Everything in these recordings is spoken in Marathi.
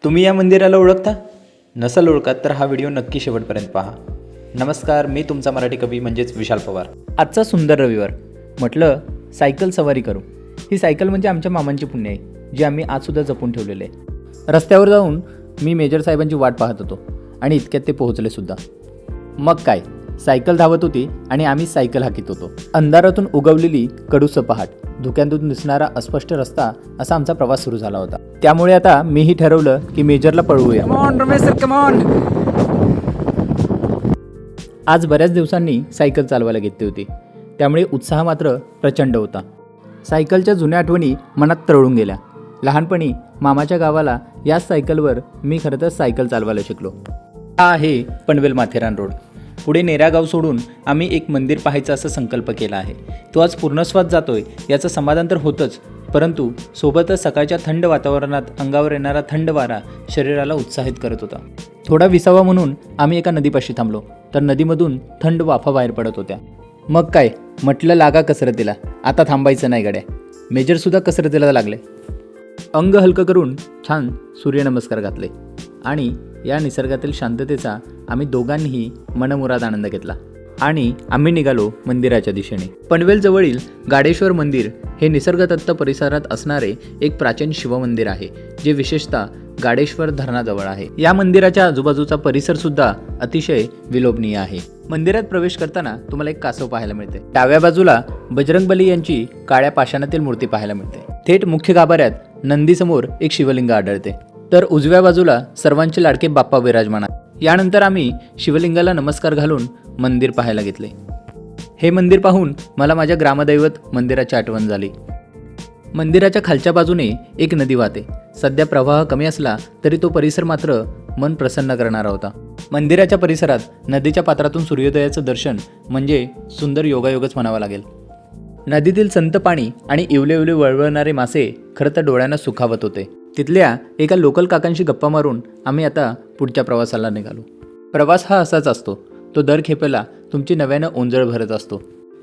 तुम्ही या मंदिराला ओळखता? नसल ओळखत तर हा व्हिडिओ नक्की शेवटपर्यंत पहा. नमस्कार, मी तुमचा मराठी कवी म्हणजेच विशाल पवार. आजचा सुंदर रविवार, म्हटलं सायकल सवारी करू. ही सायकल म्हणजे आमच्या मामांची पुण्य आहे, जी आम्ही आजसुद्धा जपून ठेवलेले आहे. रस्त्यावर जाऊन मी मेजर साहेबांची वाट पाहत होतो आणि इतक्यात ते पोहोचले सुद्धा. मग काय, सायकल धावत होती आणि आम्ही सायकल हाकीत होतो. अंधारातून उगवलेली कडूसं पहाट, धुक्यातून दिसणारा अस्पष्ट रस्ता, असा आमचा प्रवास सुरू झाला होता. त्यामुळे आता मीही ठरवलं की मेजरला पळवूया. आज बऱ्याच दिवसांनी सायकल चालवायला घेतली होती, त्यामुळे उत्साह मात्र प्रचंड होता. सायकलच्या जुन्या आठवणी मनात तरळून गेल्या. लहानपणी मामाच्या गावाला याच सायकलवर मी खरं तर सायकल चालवायला शिकलो. हा आहे पनवेल माथेरान रोड. पुढे नेरा गाव सोडून आम्ही एक मंदिर पाहायचा असा संकल्प केला आहे. तो आज पूर्णस्वात जातोय याचं समाधान तर होतंच, परंतु सोबतच सकाळच्या थंड वातावरणात अंगावर येणारा थंड वारा शरीराला उत्साहित करत होता. थोडा विसावा म्हणून आम्ही एका नदीपाशी थांबलो, तर नदीमधून थंड वाफा बाहेर पडत होत्या. मग काय, म्हटलं लागा कसरतीला, आता थांबायचं नाही गड्या. मेजरसुद्धा कसरतीला लागले. अंग हलकं करून छान सूर्यनमस्कार घातले आणि या निसर्गातील शांततेचा आम्ही दोघांनीही मनमुराद आनंद घेतला आणि आम्ही निघालो मंदिराच्या दिशेने. पनवेलजवळील गाडेश्वर मंदिर हे निसर्गदत्त परिसरात असणारे एक प्राचीन शिवमंदिर आहे, जे विशेषतः गाडेश्वर धरणाजवळ आहे. या मंदिराच्या आजूबाजूचा परिसर सुद्धा अतिशय विलोभनीय आहे. मंदिरात प्रवेश करताना तुम्हाला एक कासव पाहायला मिळते. डाव्या बाजूला बजरंगबली यांची काळ्या पाषाणातील मूर्ती पाहायला मिळते. थेट मुख्य गाभाऱ्यात नंदीसमोर एक शिवलिंग आढळते, तर उजव्या बाजूला सर्वांचे लाडके बाप्पा विराजमान. यानंतर आम्ही शिवलिंगाला नमस्कार घालून मंदिर पाहायला घेतले. हे मंदिर पाहून मला माझ्या ग्रामदैवत मंदिराची आठवण झाली. मंदिराच्या खालच्या बाजूने एक नदी वाहते. सध्या प्रवाह कमी असला तरी तो परिसर मात्र मन प्रसन्न करणारा होता. मंदिराच्या परिसरात नदीच्या पात्रातून सूर्योदयाचं दर्शन म्हणजे सुंदर योगायोगच म्हणावा लागेल. नदीतील संत पाणी आणि इवले इवले वळवळणारे मासे खरं तर डोळ्यांना सुखावत होते. तिथल्या एका लोकल काकांशी गप्पा मारून आम्ही आता पुढच्या प्रवासाला निघालो. प्रवास हा असाच असतो, तो दर खेपेला तुमची नव्यानं ओंजळ भरत असतो.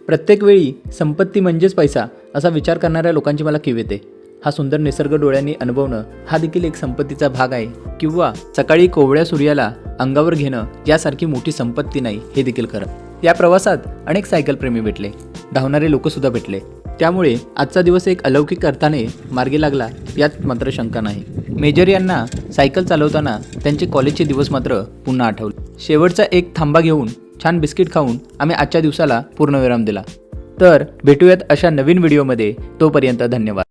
प्रत्येक वेळी संपत्ती म्हणजेच पैसा असा विचार करणाऱ्या लोकांची मला कीव येते. हा सुंदर निसर्ग डोळ्यांनी अनुभवणं हा देखील एक संपत्तीचा भाग आहे, किंवा सकाळी कोवळ्या सूर्याला अंगावर घेणं यासारखी मोठी संपत्ती नाही, हे देखील खरं. या प्रवासात अनेक सायकलप्रेमी भेटले, धावणारे लोकसुद्धा भेटले. त्यामुळे आजचा दिवस एक अलौकिक अर्थाने मार्गी लागला यात मात्र शंका नाही. मेजर यांना सायकल चालवताना त्यांचे कॉलेजचे दिवस मात्र पुन्हा आठवले. शेवटचा एक थांबा घेऊन छान बिस्किट खाऊन आम्ही आजच्या दिवसाला पूर्णविराम दिला. तर भेटूयात अशा नवीन व्हिडिओमध्ये. तोपर्यंत धन्यवाद.